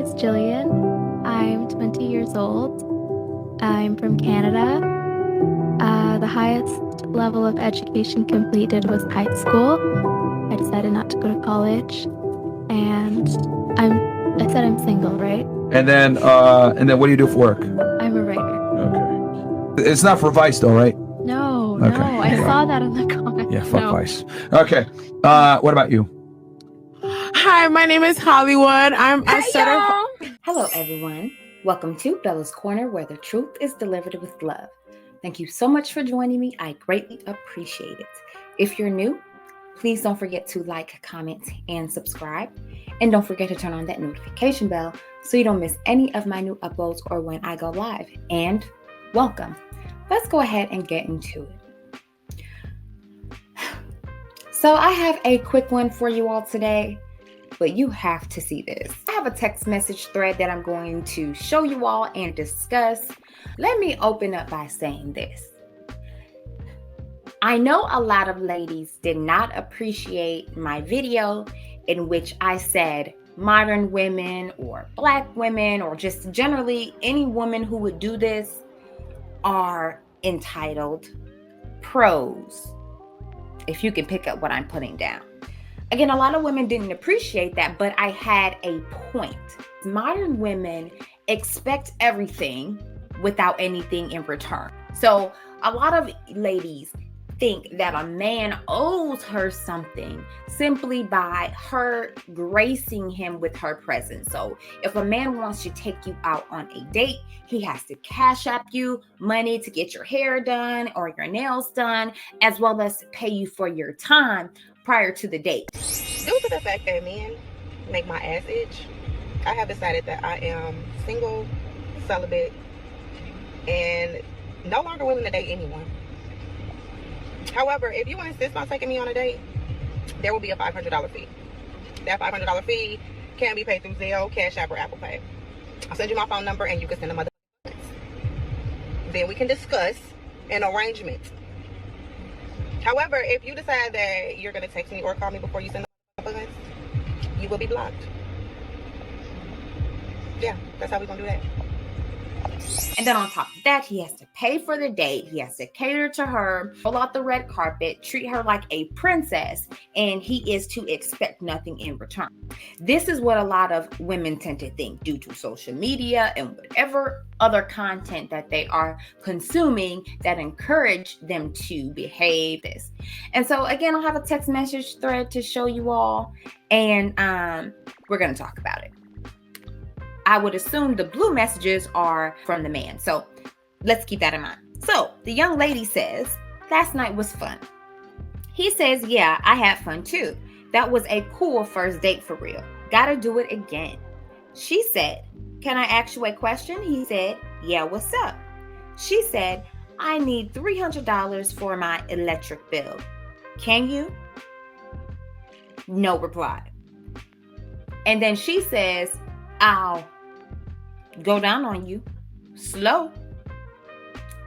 is Jillian. I'm 20 years old. I'm from Canada. The highest level of education completed was high school. I decided not to go to college. And I said I'm single, right? And then what do you do for work? I'm a writer. Okay. It's not for Vice though, right? No, Okay. no. I saw that in the comments. Yeah, fuck Vice. Okay. What about you? Hi, my name is Hollywood. I'm a Hello, everyone. Welcome to Bella's Corner, where the truth is delivered with love. Thank you so much for joining me. I greatly appreciate it. If you're new, please don't forget to like, comment, and subscribe. And don't forget to turn on that notification bell so you don't miss any of my new uploads or when I go live. And welcome. Let's go ahead and get into it. So I have a quick one for you all today, but you have to see this. I have a text message thread that I'm going to show you all and discuss. Let me open up by saying this. I know a lot of ladies did not appreciate my video in which I said modern women or Black women or just generally any woman who would do this are entitled pros, if you can pick up what I'm putting down. Again, a lot of women didn't appreciate that, but I had a point. Modern women expect everything without anything in return. So a lot of ladies think that a man owes her something simply by her gracing him with her presence. So if a man wants to take you out on a date, he has to cash app you money to get your hair done or your nails done, as well as to pay you for your time prior to the date. Due to the fact that men make my ass itch, I have decided that I am single, celibate, and no longer willing to date anyone. However, if you insist on taking me on a date, there will be a $500 fee. That $500 fee can be paid through Zelle, Cash App, or Apple Pay. I'll send you my phone number and you can send them other. Then we can discuss an arrangement. However, if you decide that you're going to text me or call me before you send the buttons, you will be blocked. Yeah, that's how we're going to do that. And then on top of that, he has to pay for the date. He has to cater to her, roll out the red carpet, treat her like a princess, and he is to expect nothing in return. This is what a lot of women tend to think due to social media and whatever other content that they are consuming that encourage them to behave this. And so again, I'll have a text message thread to show you all, and we're going to talk about it. I would assume the blue messages are from the man. So let's keep that in mind. So the young lady says, last night was fun. He says, yeah, I had fun too. That was a cool first date for real. Gotta do it again. She said, can I ask you a question? He said, yeah, what's up? She said, I need $300 for my electric bill. Can you? No reply. And then she says, I'll go down on you slow.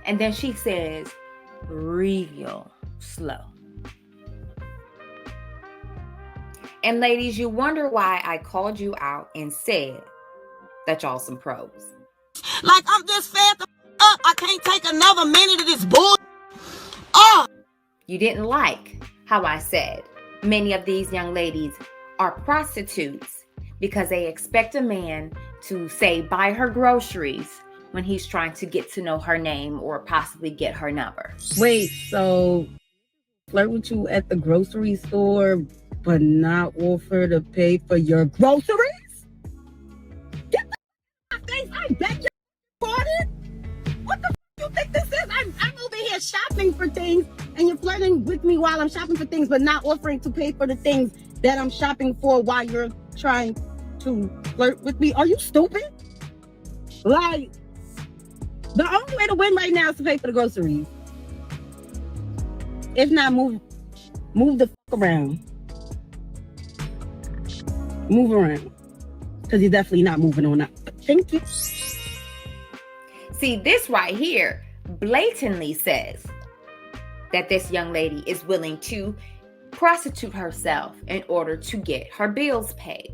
And then she says, real slow. And ladies, you wonder why I called you out and said that y'all some pros. Like, I'm just fed the up. I can't take another minute of this bull. You didn't like how I said many of these young ladies are prostitutes because they expect a man to say buy her groceries when he's trying to get to know her name or possibly get her number. Wait, so flirt with you at the grocery store but not offer to pay for your groceries? Get the face, I beg your pardon? What the you think this is? I'm over here shopping for things and you're flirting with me while I'm shopping for things but not offering to pay for the things that I'm shopping for while you're trying to flirt with me. Are you stupid? Like, the only way to win right now is to pay for the groceries. If not, move the fuck around. Move around. Because you're definitely not moving on up. Thank you. See, this right here blatantly says that this young lady is willing to prostitute herself in order to get her bills paid.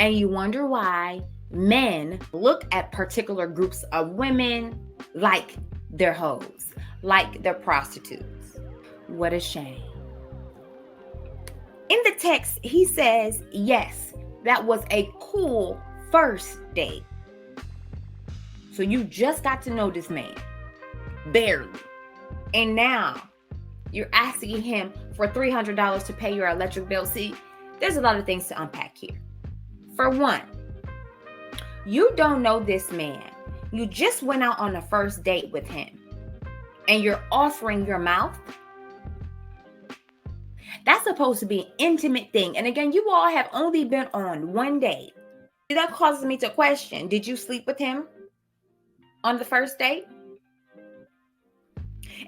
And you wonder why men look at particular groups of women like they're hoes, like they're prostitutes. What a shame. In the text, he says, yes, that was a cool first date. So you just got to know this man, barely. And now you're asking him for $300 to pay your electric bill. See, there's a lot of things to unpack here. For one, you don't know this man. You just went out on a first date with him and you're offering your mouth. That's supposed to be an intimate thing. And again, you all have only been on one date. That causes me to question, did you sleep with him on the first date?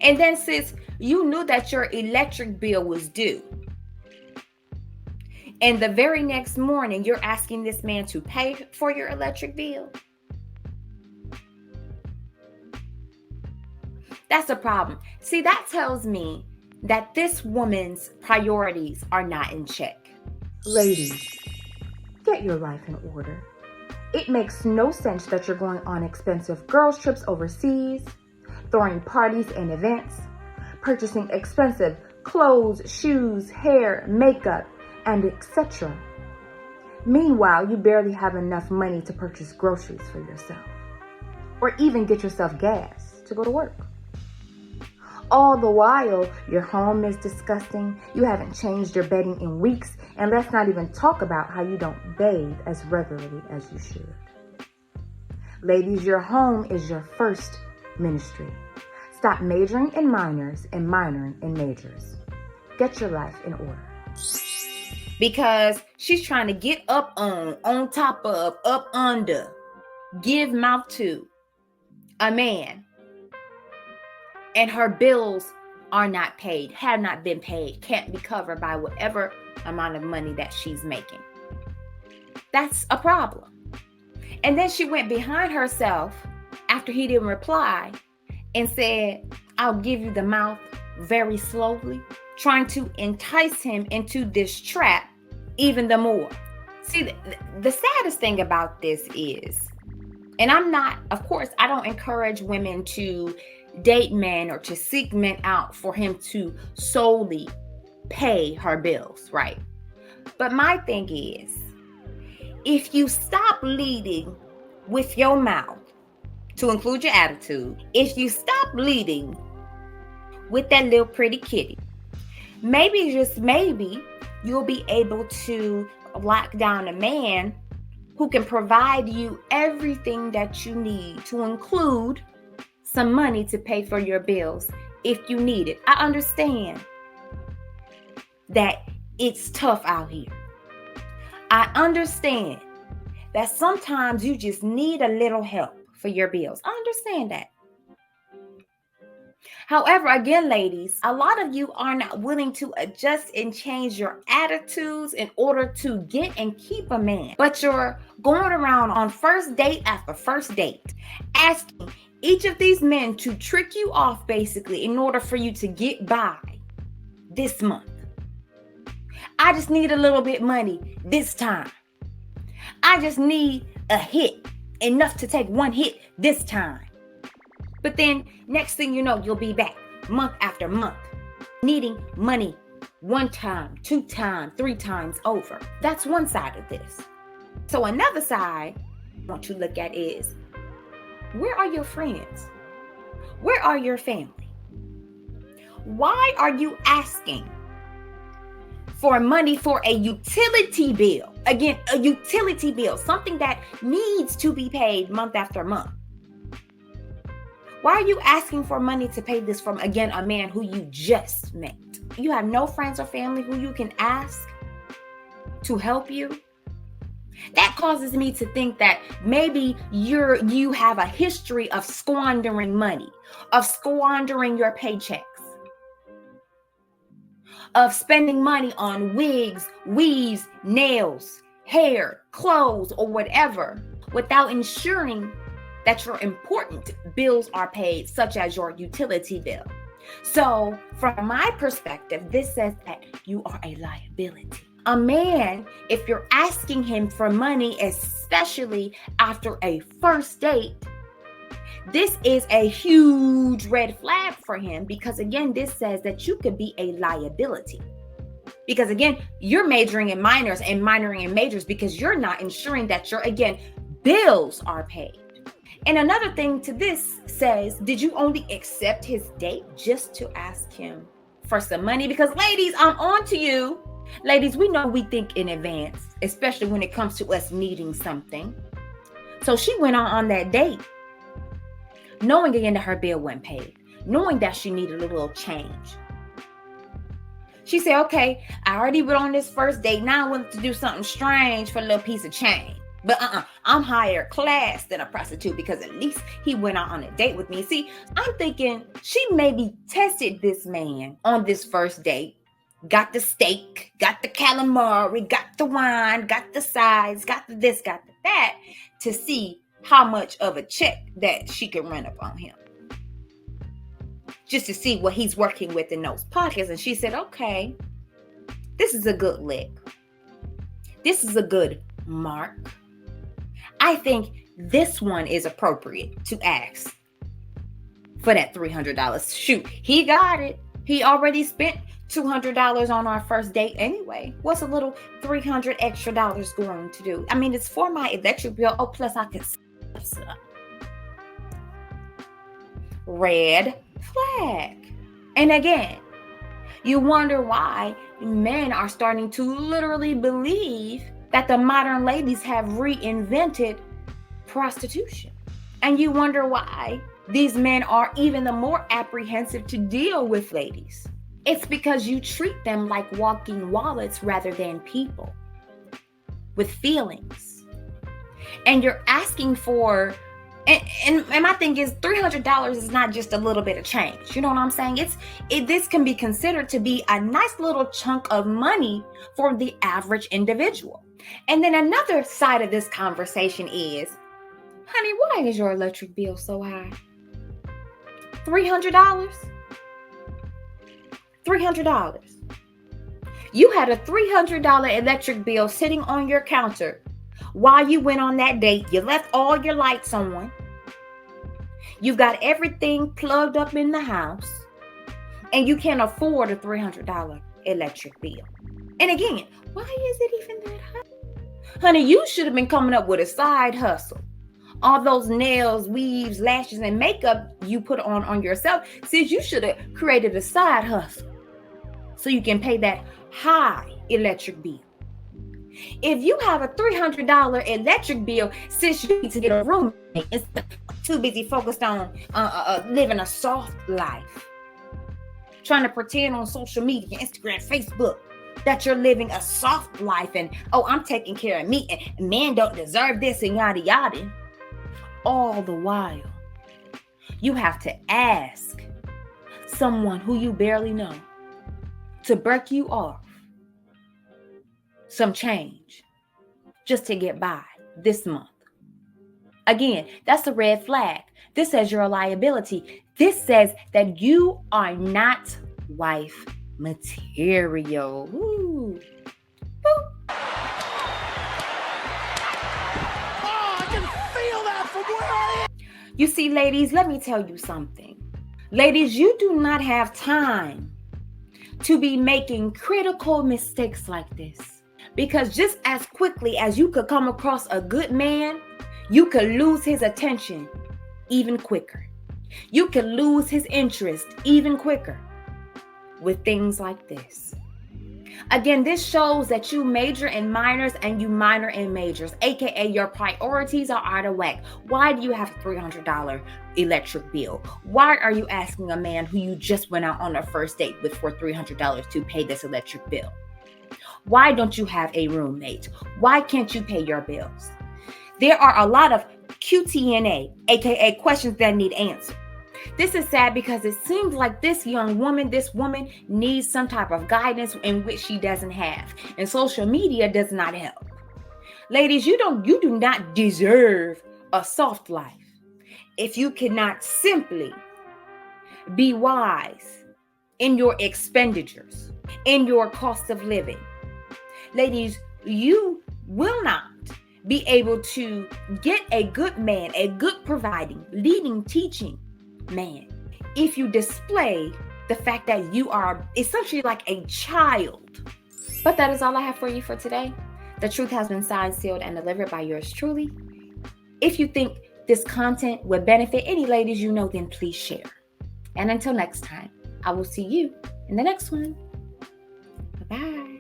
And then since you knew that your electric bill was due, and the very next morning you're asking this man to pay for your electric bill, that's a problem. See, that tells me that this woman's priorities are not in check. Ladies, get your life in order. It makes no sense that you're going on expensive girls' trips overseas, throwing parties and events, purchasing expensive clothes, shoes, hair, makeup, and etc. Meanwhile, you barely have enough money to purchase groceries for yourself, or even get yourself gas to go to work. All the while, your home is disgusting, you haven't changed your bedding in weeks, and let's not even talk about how you don't bathe as regularly as you should. Ladies, your home is your first ministry. Stop majoring in minors and minoring in majors. Get your life in order. Because she's trying to get up on top of, up under, give mouth to a man. And her bills are not paid, have not been paid, can't be covered by whatever amount of money that she's making. That's a problem. And then she went behind herself after he didn't reply and said, I'll give you the mouth very slowly, trying to entice him into this trap even the more. See, the saddest thing about this is, and I'm not, of course, I don't encourage women to date men or to seek men out for him to solely pay her bills, right? But my thing is, if you stop leading with your mouth, to include your attitude, if you stop leading with that little pretty kitty, maybe, just maybe, you'll be able to lock down a man who can provide you everything that you need, to include some money to pay for your bills if you need it. I understand that it's tough out here. I understand that sometimes you just need a little help for your bills. I understand that. However, again, ladies, a lot of you are not willing to adjust and change your attitudes in order to get and keep a man. But you're going around on first date after first date, asking each of these men to trick you off basically in order for you to get by this month. I just need a little bit money this time. I just need a hit, enough to take one hit this time. But then next thing you know, you'll be back month after month, needing money one time, two times, three times over. That's one side of this. So another side I want you to look at is, where are your friends? Where are your family? Why are you asking for money for a utility bill? Again, a utility bill, something that needs to be paid month after month. Why are you asking for money to pay this from, again, a man who you just met? You have no friends or family who you can ask to help you? That causes me to think that maybe you have a history of squandering money, of squandering your paychecks, of spending money on wigs, weaves, nails, hair, clothes, or whatever, without ensuring that your important bills are paid, such as your utility bill. So from my perspective, this says that you are a liability. A man, if you're asking him for money, especially after a first date, this is a huge red flag for him, because again, this says that you could be a liability. Because again, you're majoring in minors and minoring in majors because you're not ensuring that your, again, bills are paid. And another thing to this says, did you only accept his date just to ask him for some money? Because ladies, I'm on to you. Ladies, we know we think in advance, especially when it comes to us needing something. So she went on that date, knowing again that her bill wasn't paid, knowing that she needed a little change. She said, okay, I already went on this first date. Now I want to do something strange for a little piece of change. But I'm higher class than a prostitute because at least he went out on a date with me. See, I'm thinking she maybe tested this man on this first date. Got the steak, got the calamari, got the wine, got the sides, got the this, got the that, to see how much of a check that she could run up on him. Just to see what he's working with in those pockets. And she said, okay, this is a good lick. This is a good mark. I think this one is appropriate to ask for that $300. Shoot, he got it. He already spent $200 on our first date anyway. What's a little $300 extra going to do? I mean, it's for my electric bill. Oh, plus I can. Red flag. And again, you wonder why men are starting to literally believe that the modern ladies have reinvented prostitution. And you wonder why these men are even the more apprehensive to deal with ladies. It's because you treat them like walking wallets rather than people with feelings. And you're asking for, and my thing is, $300 is not just a little bit of change. You know what I'm saying? This can be considered to be a nice little chunk of money for the average individual. And then another side of this conversation is, honey, why is your electric bill so high? $300? $300. You had a $300 electric bill sitting on your counter while you went on that date. You left all your lights on. You've got everything plugged up in the house, and you can't afford a $300 electric bill. And again, why is it even that high? Honey, you should have been coming up with a side hustle. All those nails, weaves, lashes, and makeup you put on yourself, since you should have created a side hustle so you can pay that high electric bill. If you have a $300 electric bill, since you need to get a roommate, instead of too busy focused on living a soft life, trying to pretend on social media, Instagram, Facebook, that you're living a soft life and, oh, I'm taking care of me and men don't deserve this and yada yada. All the while, you have to ask someone who you barely know to break you off some change just to get by this month. Again, that's a red flag. This says you're a liability. This says that you are not wife material. Ooh. Ooh. You see, ladies, let me tell you something. Ladies, you do not have time to be making critical mistakes like this. Because just as quickly as you could come across a good man, you could lose his attention even quicker. You could lose his interest even quicker with things like this. Again, this shows that you major in minors and you minor in majors, aka your priorities are out of whack. Why do you have a $300 electric bill? Why are you asking a man who you just went out on a first date with for $300 to pay this electric bill? Why don't you have a roommate? Why can't you pay your bills? There are a lot of QTNA, aka questions that need answered. This is sad because it seems like this woman needs some type of guidance in which she doesn't have. And social media does not help. Ladies, you do not deserve a soft life if you cannot simply be wise in your expenditures, in your cost of living. Ladies, you will not be able to get a good man, a good providing, leading, teaching man, if you display the fact that you are essentially like a child. But that is all I have for you for today. The truth has been signed, sealed, and delivered by yours truly. If you think this content would benefit any ladies you know, then please share. And until next time, I will see you in the next one. Bye-bye.